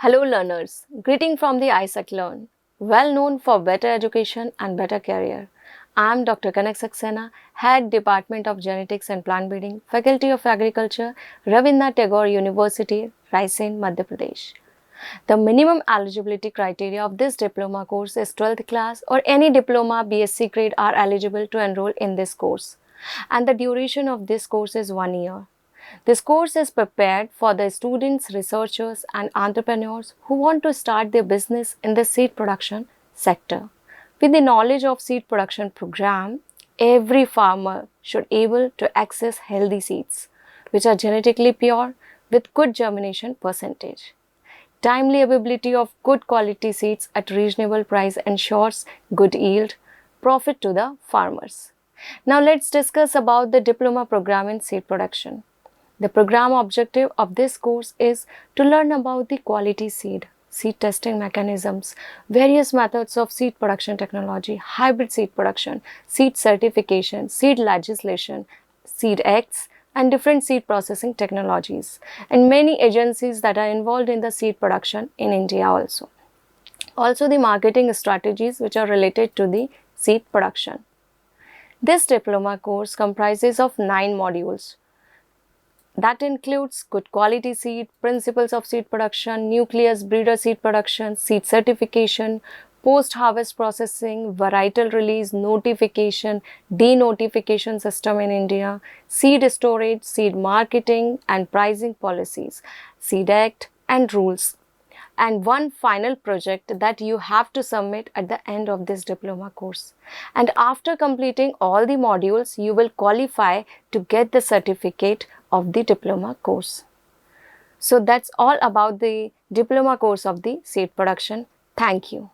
Hello learners, greeting from the AISECT Learn, well known for better education and better career. I am Dr. Kanak Saxena, Head Department of Genetics and Plant Breeding, Faculty of Agriculture, Rabindranath Tagore University, Raisen, Madhya Pradesh. The minimum eligibility criteria of this diploma course is 12th class or any diploma BSc grade are eligible to enroll in this course. And the duration of this course is 1 year. This course is prepared for the students, researchers and entrepreneurs who want to start their business in the seed production sector. With the knowledge of seed production program, every farmer should able to access healthy seeds, which are genetically pure with good germination percentage. Timely availability of good quality seeds at reasonable price ensures good yield, profit to the farmers. Now let's discuss about the diploma program in seed production. The program objective of this course is to learn about the quality seed, seed testing mechanisms, various methods of seed production technology, hybrid seed production, seed certification, seed legislation, seed acts, and different seed processing technologies, and many agencies that are involved in the seed production in India also. Also the marketing strategies which are related to the seed production. This diploma course comprises of 9 modules. That includes good quality seed, principles of seed production, nucleus breeder seed production, seed certification, post-harvest processing, varietal release, notification, denotification system in India, seed storage, seed marketing and pricing policies, seed act and rules. And one final project that you have to submit at the end of this diploma course. And after completing all the modules, you will qualify to get the certificate of the diploma course. So that's all about the diploma course of the seed production. Thank you.